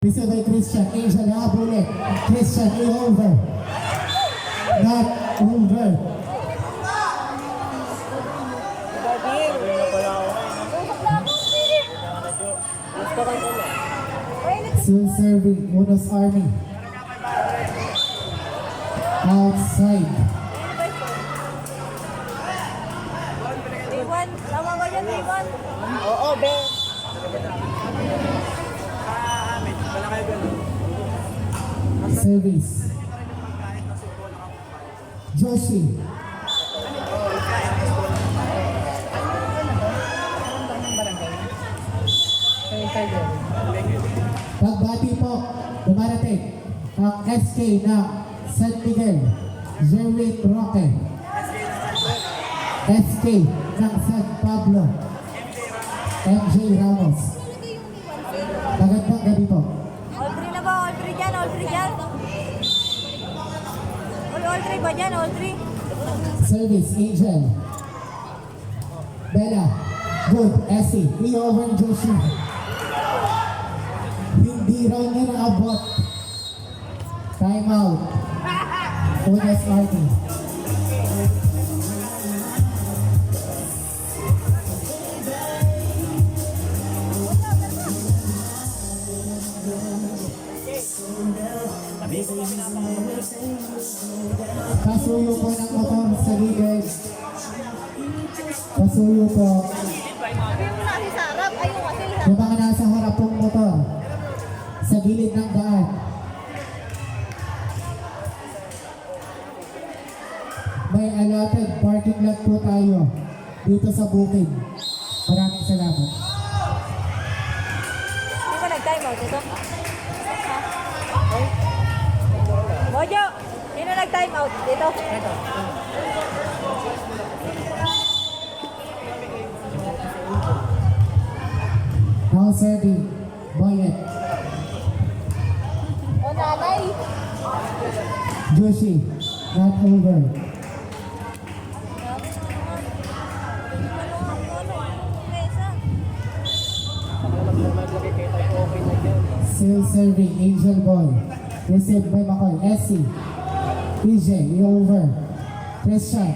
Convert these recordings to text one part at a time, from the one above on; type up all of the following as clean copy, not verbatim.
Received by Christian. Angel habulin. Christian over. Not over. Still serving. Unos Army. Outside. Iwan, tama ba yan, Iwan? Oo, be. Service. Joshi. Pagbati po, dumarating ang SK ng San Miguel, Jerwin Roque. SK ng San Pablo, MJ Ramos. Magandang gabi po. All three na ba? All three dyan? All three dyan? All three ba dyan? All three? Service, Angel. Bella. Good. Essie. Over Joshi. Hindi raw niya naabot. Time out. Unas Army. Pasuyo po ng motor sa gilid. Pasuyo po. Sabi mo na si Sarap. Ayun kasi. Yung mga nasa harap pong motor sa gilid ng daan. May allotted parking lot po tayo dito sa bukid. Maraming salamat. Hindi ba nag-time out ito? Mojo, sino nag-time out dito? Ito. Now serving, Boyet, O nanay. Joshi, not over. Still serving, Angel Boy. Received by McCoy. Essie. PJ, over. Christian.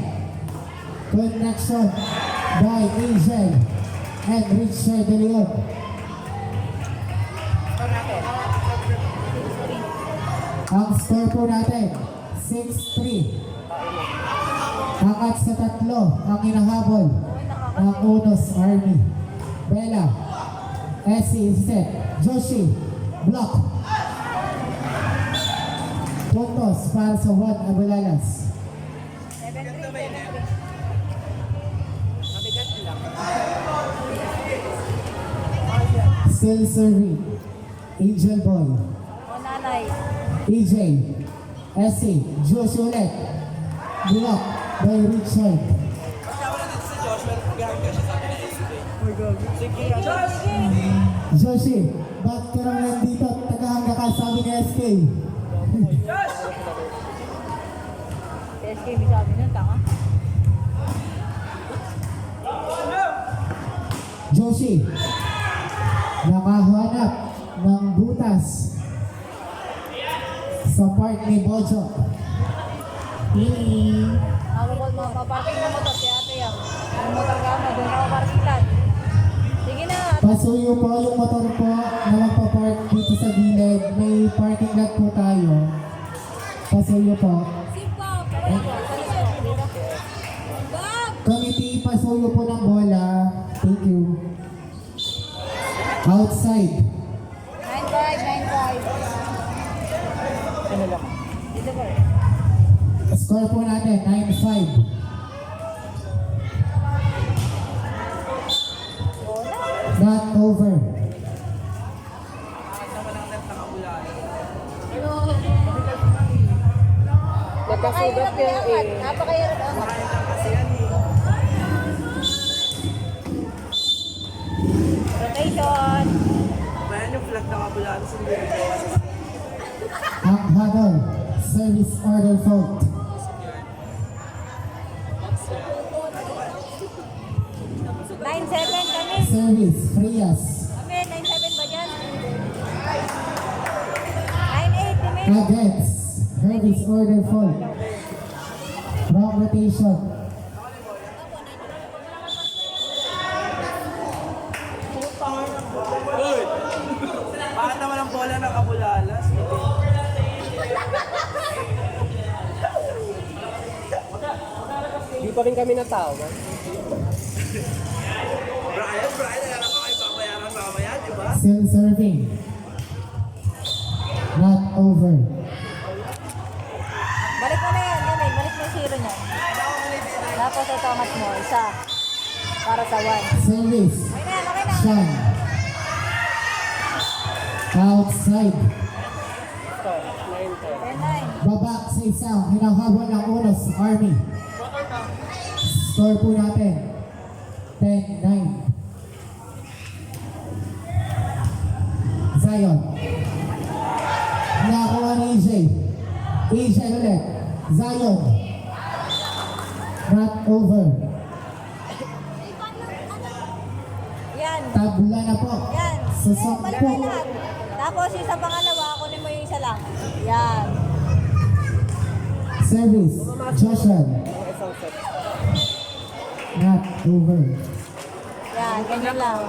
Connection by Angel and Richard De Leon. Ang score po natin, 6-3. Angat sa tatlo ang inahabol ng Unos Army. Bella. Essie set. Joshi. Block. Puntos para sa Juan Abulalas. 7-3. Still serving. Angel Boy. O nanay. EJ. Essie. Joshi ulit. Block by Richard. Joshi, ba't ka naman nandito? Tagahanga ka, sabi ni SK. SK, may sabi nun, tanga. Joshi, nakahanap ng butas sa park ni Bojo. Ako po, mapaparking na motor, si ate yan. Yung motor ka mo, doon ako parking lot. Sige na. Pasuyo po yung motor po na magpa-park dito sa gilid. May parking lot po tayo. Pasuyo po. Committee, pasuyo po ng bola. Thank you. Outside. 9-5. Dito ba? Score po natin, 9-5. Not over. Nagkasugat yung Napakahirap angat. Rotation. Bayan yung flag na kabulado sa Ang habol. Service order fault. 9-7 kami. Service, Frias. Kami, 9-7 ba dyan? Against. Hervis order full. Wrong rotation. Uy! Bakit naman ang bola nakabulalas? Hindi pa rin kami natawag. Brian, alam mo kayo babayaran mamaya, di ba? Still serving. Not over. Balik mo na yan, yan eh. Balik mo yung zero niya. Tapos ito, match mo. Isa. Para sa 1. Service. Okay na. Sean. Outside. Ito, 9-10. 10-9. Babak sa isang hinahabol ng Unos Army. Score po natin. 10-9. Zion. Nakakuha ni AJ. AJ ulit. Zion. Not over. Yan. Tabla na po. Yan. Sa Balik sampu. mo lahat. Tapos yung sa pangalawa, kunin mo yung isa lang. Yan. Service. Joshua. Mga isang set. Not over. Yan, ganyan lang.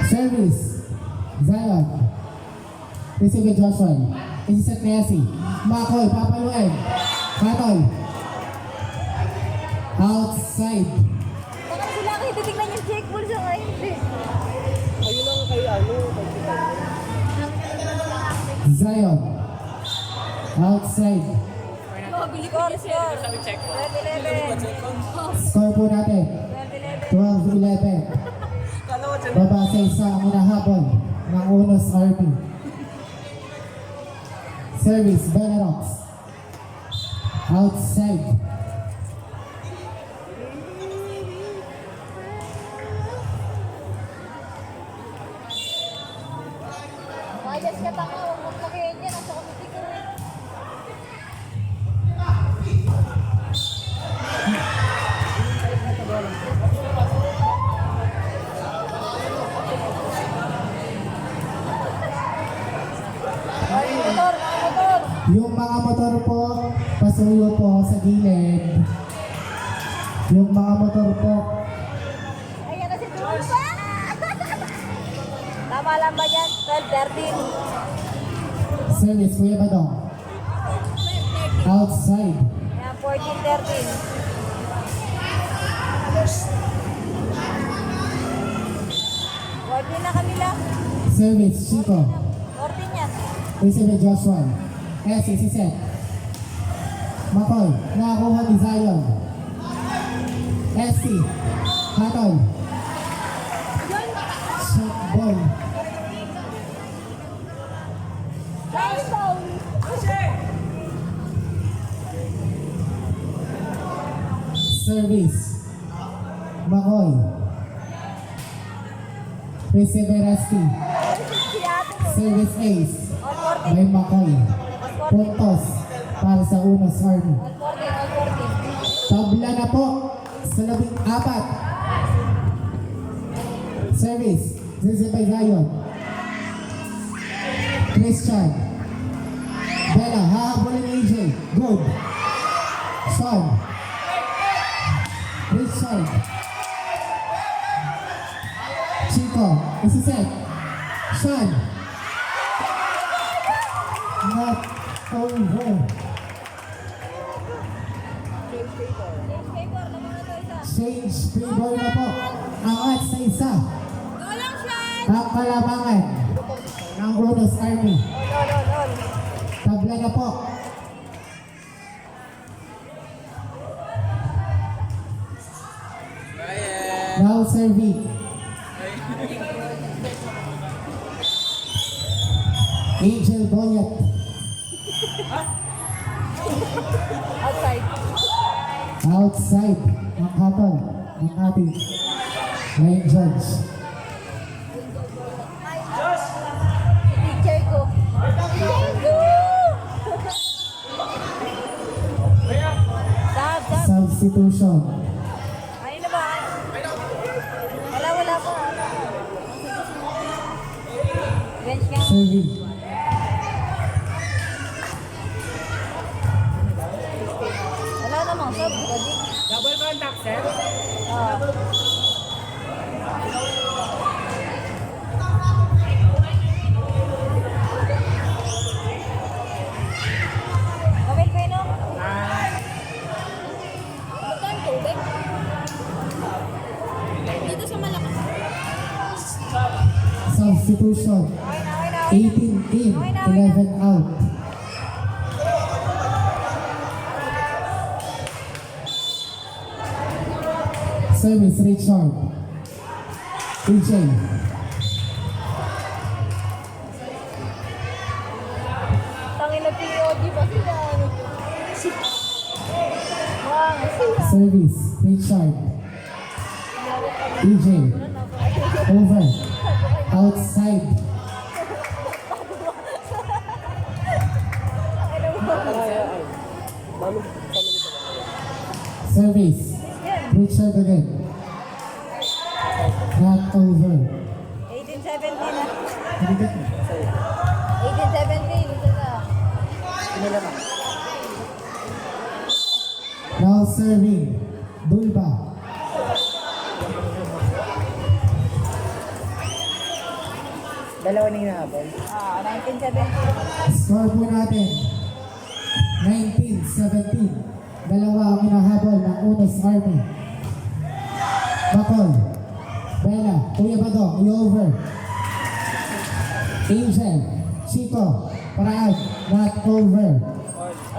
Service. Zion. Receive Joshua. Isiset na Yasi. Makoy, papaluin. Katol. Outside. Baka sila kayo titignan yung check ball sa kayo. Hindi. Ayun lang kay ano, kay Tita. Zion. Outside. Score. 12-11. Score po natin. 12-11. Baba sa isa ang hinahabol ng Unos Army. Service, Benarox. Outside. Mayas ka tanga. Huwag mong lagayin yan. Nasa committee ko rin. Ay, motor. Yung mga motor po, pasuyo po sa gilid. Yung mga motor po, Ayan na si Tulpa. Tama lang ba yan? 12-13. service, Kuya Badong. Outside. Ayan, 14-13. Working na kanila. Service, Chico. 14 yan. Receive Joshua. S, isiset. Makoy, nakakuha ni Zion. SC. Hatol. Shot ball. Service. Makoy. Receive Rusty. Si ate mo. Service ace. All 14. May Makoy. Puntos para sa Unos Army. All 14. Tabla na po sa 14. Service. Receive by Zion. Christian. Bella. Hahabulin ni AJ. Good. Sean. Christian. Chico. Isiset. Sean. Not over. Paper, naman na to isa. Change favor na po. Angat sa isa. Walang shot! Ang kalabangan ng Unos Army. All. Tabla na po. Now serving. Angel Boyat. Outside. Outside. Ang hatol ng ating line judge. Teacher ko. Sab. Substitution. Ayun na ba? Wala pa. Serving. Wala namang sub. Ready? Double contact, sir. Kamil kayo no? Magkano tubig? Dito sa malakas. Substitution. Okay na, okay na. 18 in, 11 out. Service, Richard. AJ. Tangin na POD pa sila. Wow, sila. Service, Richard. AJ. Over. Outside. Mami, family ko. Service, Richard again. Not over. 18-17 na. Hindi ka. 18-17. Ito na. Pinala ka. Now serving. Dulba. Dalawa na hinahabol. 19-17. Score po natin. 19-17. Dalawa ang hinahabol ng Unos Army. Bacol. Bella. Kuya Badong. I-over. Angel. Chico. Paraan. Not over.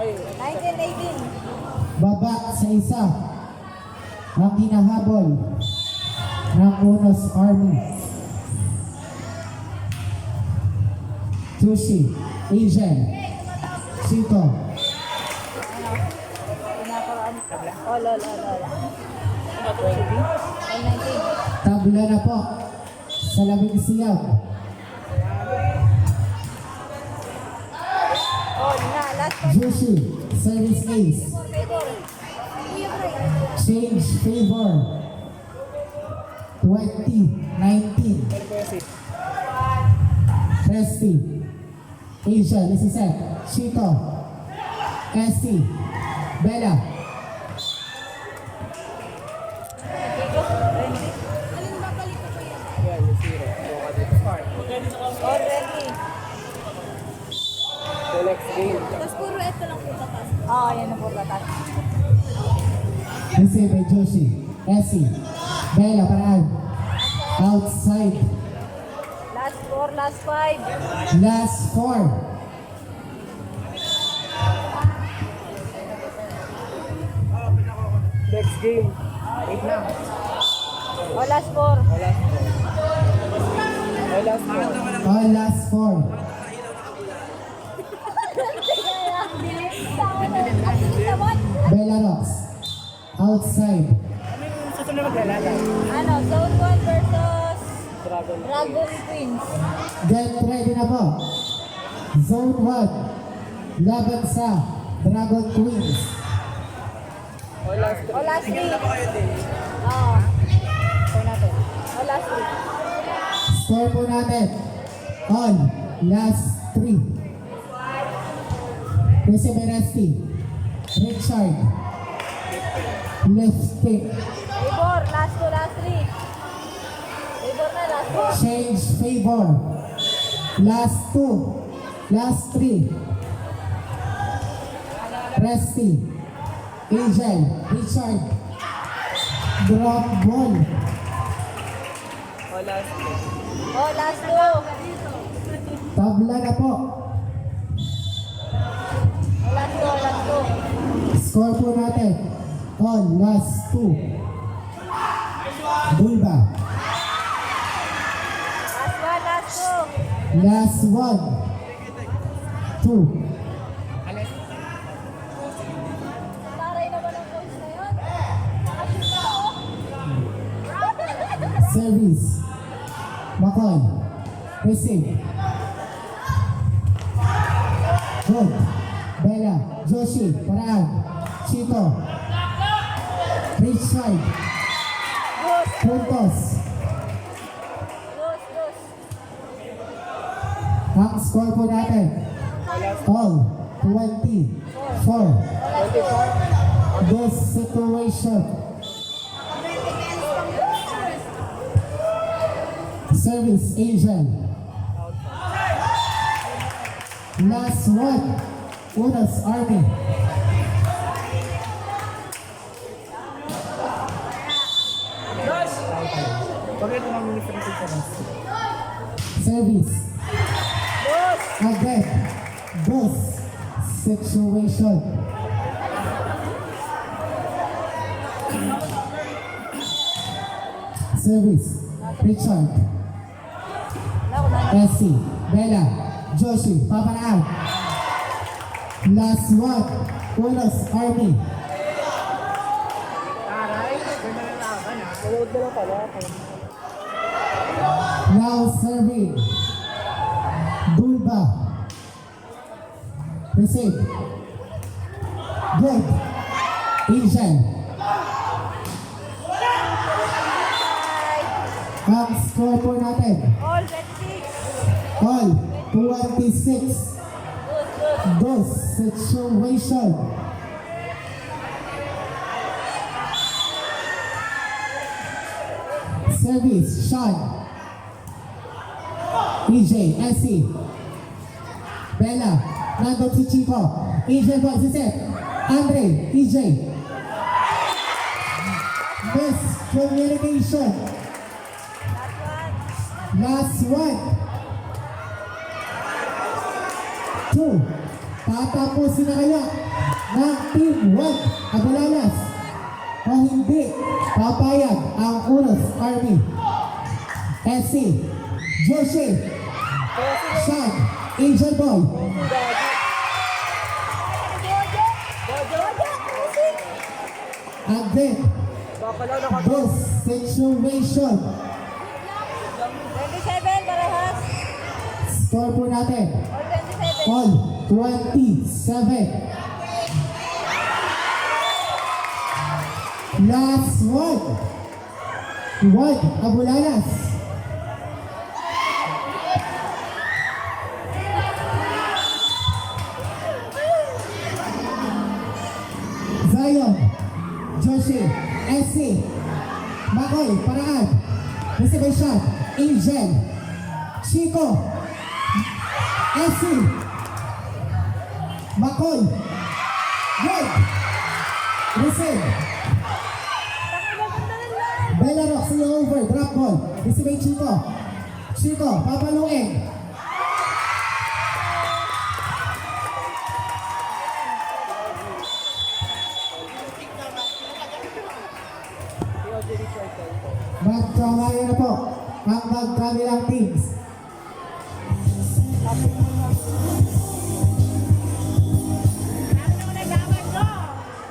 Ay, 19-18. Baba sa isa. Ang hinahabol ng Unos Army. Tushi. Angel. Chico. Pinaparaan. Oh, lola. 19. Tabla na po sa labing siyam. Oh, na. Last one. Jushi, service ace. Favor. Kuya Bray. Change favor. 20-19. Resty. Asia, this is it. Chico. Esty. Bella. Alin ba balik ko yan? yan, yung zero. Buka dito. Start. Already. The next game. Tapos puro ito lang po tatas. Oo, yan ang puro tatas. This is by Joshi. Esty. Bella, paraan. Outside. Last 4, last 5. Last four. Next game. 8 na. Oh, last 4. Wala. Wala score. All last four. Bella Rocks. Outside. Susunod maglalaban. Ano, Zone 1 versus Dragon. Dragon Queens. Get ready na po. Zone 1. Laban sa Dragon Queens. Wala score. Oh, last 3. Oo. Score natin. Oh, last 3. Score po natin. On. Last 3. Receive Resty. Richard. Left kick. Favor, last 2, last 3. Favor na, last 4. Change favor. Last 2. Last 3. Resty. Angel. Richard. Drop ball. Wala score. Oh, last 2. Tabla na po. Oh, last 2, last 2. Score po natin. On. Last 2. Bulba. Last 1, last 2. Last 1. 2. Taray naman ang coach na yun. Nakashoot na ako. Service. McCoy. Receive. Good. Bella. Joshi. Paraan. Chito. Richard. Goose, Puntos. goose, goose. Ang score po natin, all 24. This situation. Service Asian. Last one, Unas Army. Bakit naman minister ng service? Service. Again, this situation. Service. Richard. Essie. Bella. Joshi. Paparaan. Last one. Unas Army. Aray, ganda na laban ha. Malood na lang pala. Now serving. Bulba. Receive. Good. Asian. Ang score po natin. All 26. All 26. This situation. Service, Sean. EJ, Essie. Bella, nandun si Chico. EJ po, si Seth. Andre, EJ. Miscommunication. Last one. 2. Tatapusin na kaya ng Team 1 Abalalas o hindi papayag ang Unas Army. Essie, Joshi, Sean, Angel Boy. And then, this situation. 27, parehas. Score po natin. All 27. All 27. Last one. One, Abulalas. Zion, Joshi, Essie, Makoy, Paraan, Reservation, Angel, Chico, Essie, Makoy, Good, Receive, Bella Rock, see you over, drop ball, Receive Chico, Chico, papaluin, magkawayo na po ang magkabilang teams.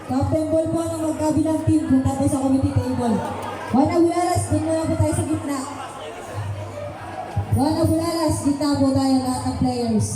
Captain ball po ng magkabilang team. Punta tayo sa committee table. Juan Abulalas, dun muna po tayo sa gitna. Juan Abulalas, gitna po tayo lahat ng players.